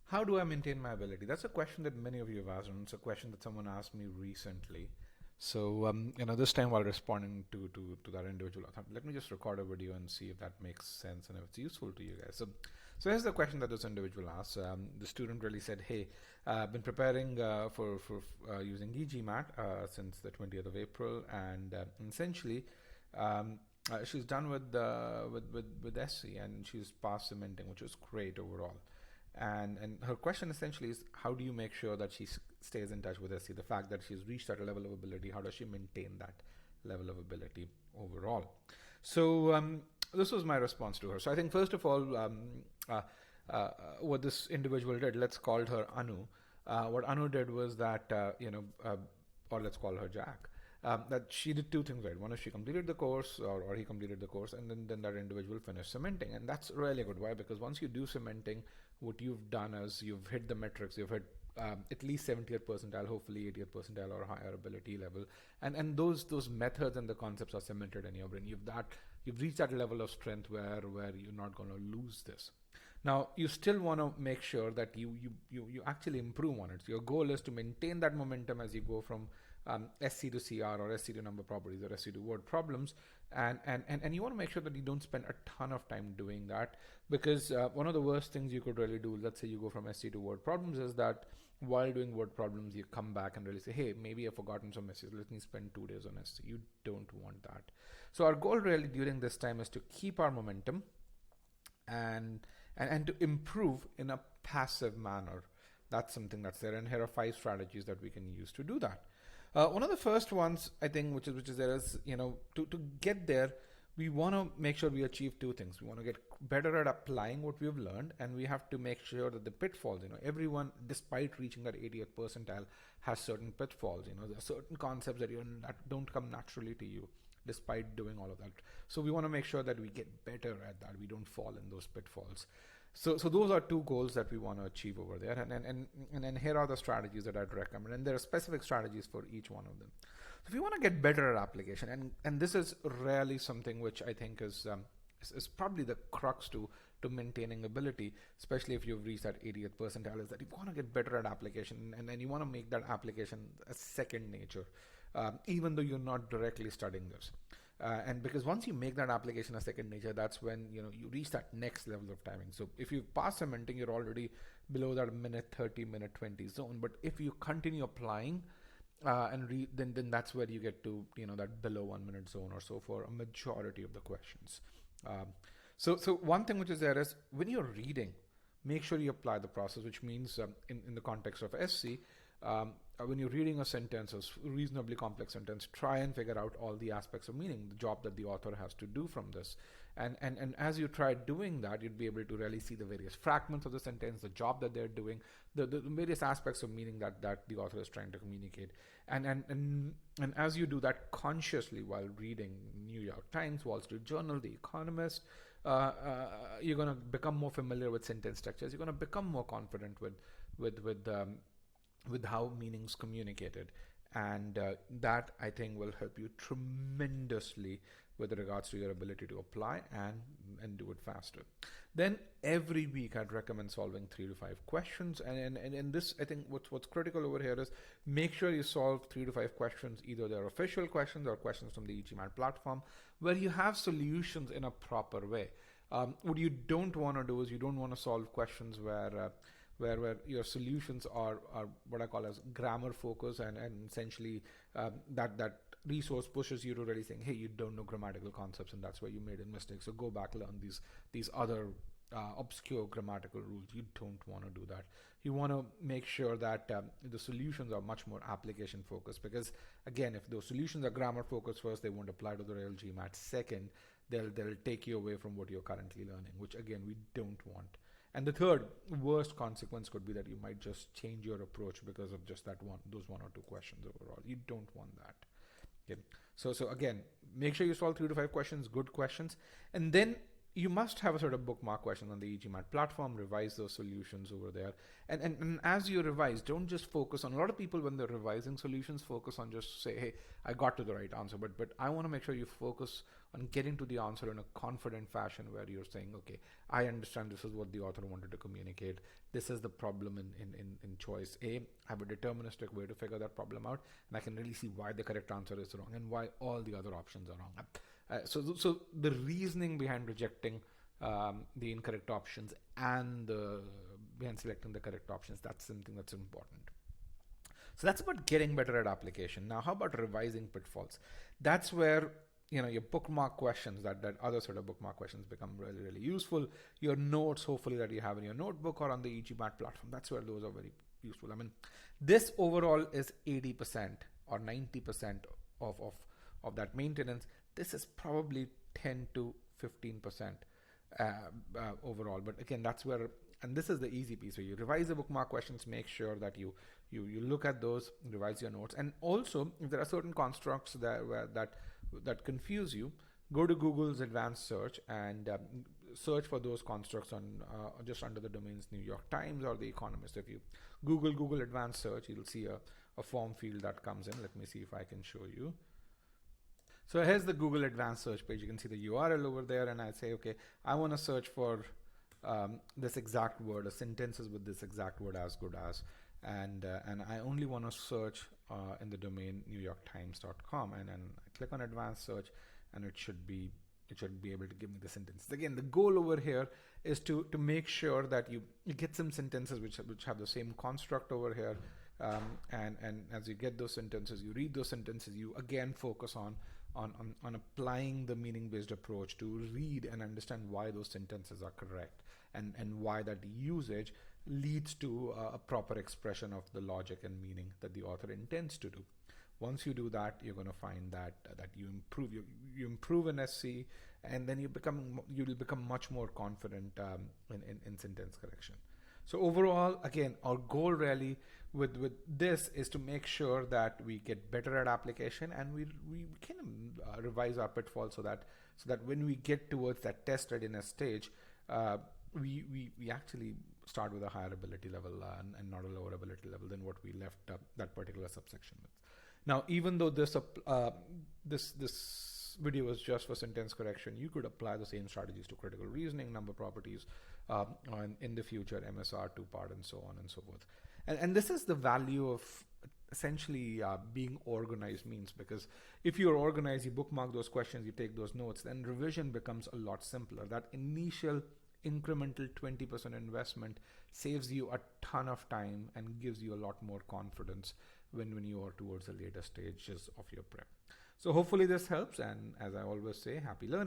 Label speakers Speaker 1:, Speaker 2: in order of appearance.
Speaker 1: How do I maintain my ability? That's a question that many of you have asked, and it's a question that someone asked me recently. So, this time while responding to that individual, I thought, let me just record a video and see if that makes sense and if it's useful to you guys. So here's the question that this individual asked. The student really said, "Hey, I've been preparing for using e-GMAT since the 20th of April, and essentially." She's done with SC and she's passed cementing, which is great overall. And her question essentially is, how do you make sure that she stays in touch with SC? The fact that she's reached that level of ability, how does she maintain that level of ability overall? So this was my response to her. So I think first of all, what this individual did, let's call her Anu. What Anu did was that, or let's call her Jack. That she did two things right. One is she completed the course, or he completed the course, and then that individual finished cementing. And that's really good. Why? Because once you do cementing, what you've done is you've hit the metrics, you've hit at least 70th percentile, hopefully 80th percentile or higher ability level. And those methods and the concepts are cemented in your brain. You've reached that level of strength where you're not going to lose this. Now, you still want to make sure that you actually improve on it. So your goal is to maintain that momentum as you go from SC to CR, or SC to number properties, or SC to word problems, and you want to make sure that you don't spend a ton of time doing that, because one of the worst things you could really do, let's say you go from SC to word problems, is that while doing word problems you come back and really say, hey, maybe I've forgotten some SCs, let me spend 2 days on SC. You don't want that. So our goal really during this time is to keep our momentum and to improve in a passive manner. That's something that's there, and here are 5 strategies that we can use to do that. One of the first ones, I think, which is there is, to get there, we want to make sure we achieve 2 things. We want to get better at applying what we've learned, and we have to make sure that the pitfalls, everyone, despite reaching that 80th percentile, has certain pitfalls. There are certain concepts that don't come naturally to you, despite doing all of that. So we want to make sure that we get better at that. We don't fall in those pitfalls. So those are 2 goals that we want to achieve over there, and here are the strategies that I'd recommend, and there are specific strategies for each one of them. So if you want to get better at application, and this is really something which I think is probably the crux to maintaining ability, especially if you've reached that 80th percentile, is that you want to get better at application, and then you want to make that application a second nature, even though you're not directly studying this. And because once you make that application a second nature, that's when you reach that next level of timing. So if you pass cementing, you're already below that minute 30, minute 20 zone. But if you continue applying then that's where you get to that below 1 minute zone or so for a majority of the questions. So one thing which is there is, when you're reading, make sure you apply the process, which means in the context of SC, when you're reading a sentence, a reasonably complex sentence, try and figure out all the aspects of meaning, the job that the author has to do from this. And as you try doing that, you'd be able to really see the various fragments of the sentence, the job that they're doing, the various aspects of meaning that the author is trying to communicate. And as you do that consciously while reading New York Times, Wall Street Journal, The Economist, you're going to become more familiar with sentence structures. You're going to become more confident with how meaning's communicated, and that I think will help you tremendously with regards to your ability to apply and do it faster. Then every week I'd recommend solving 3 to 5 questions, and this, I think what's critical over here is make sure you solve 3 to 5 questions, either they're official questions or questions from the e-GMAT platform, where you have solutions in a proper way. What you don't want to do is you don't want to solve questions where your solutions are what I call as grammar focus, and essentially that resource pushes you to really saying, hey, you don't know grammatical concepts, and that's where you made a mistake. So go back, learn these other obscure grammatical rules. You don't want to do that. You want to make sure that the solutions are much more application focused, because again, if those solutions are grammar focused first, they won't apply to the real GMAT. Second, they'll take you away from what you're currently learning, which again, we don't want. And the third worst consequence could be that you might just change your approach because of just those 1 or 2 questions overall. You don't want that. Okay. So again, make sure you solve 3 to 5 questions, good questions, and then you must have a sort of bookmark question on the e-GMAT platform, revise those solutions over there. And as you revise, don't just focus on, a lot of people when they're revising solutions focus on just say, hey, I got to the right answer. But I want to make sure you focus on getting to the answer in a confident fashion where you're saying, okay, I understand this is what the author wanted to communicate. This is the problem in choice A. I have a deterministic way to figure that problem out, and I can really see why the correct answer is wrong and why all the other options are wrong. So the reasoning behind rejecting the incorrect options and behind selecting the correct options, that's something that's important. So that's about getting better at application. Now, how about revising pitfalls? That's where your bookmark questions, that other sort of bookmark questions become really, really useful. Your notes, hopefully, that you have in your notebook or on the e-GMAT platform, that's where those are very useful. I mean, this overall is 80% or 90% of that maintenance. This is probably 10 to 15% overall. But again, that's where, and this is the easy piece. So you revise the bookmark questions, make sure that you look at those, revise your notes. And also, if there are certain constructs that confuse you, go to Google's advanced search and search for those constructs on just under the domains New York Times or The Economist. If you Google advanced search, you'll see a form field that comes in. Let me see if I can show you. So here's the Google advanced search page. You can see the URL over there, and I say, okay, I want to search for this exact word, a sentences with this exact word as good as, and I only want to search in the domain newyorktimes.com, and then I click on advanced search, and it should be able to give me the sentences. Again, the goal over here is to make sure that you get some sentences which have the same construct over here. And as you get those sentences, you read those sentences, you again focus on applying the meaning-based approach to read and understand why those sentences are correct and why that usage leads to a proper expression of the logic and meaning that the author intends to do. Once you do that, you're going to find that you improve in SC, and then you will become much more confident in sentence correction. So overall, again, our goal really with this is to make sure that we get better at application, and we can revise our pitfalls so that when we get towards that test readiness stage, we actually start with a higher ability level and not a lower ability level than what we left that particular subsection with. Now, even though this video is just for sentence correction, you could apply the same strategies to critical reasoning, number properties, in the future, MSR, two-part, and so on and so forth. And this is the value of essentially being organized means, because if you're organized, you bookmark those questions, you take those notes, then revision becomes a lot simpler. That initial incremental 20% investment saves you a ton of time and gives you a lot more confidence when you are towards the later stages of your prep. So hopefully this helps, and as I always say, happy learning.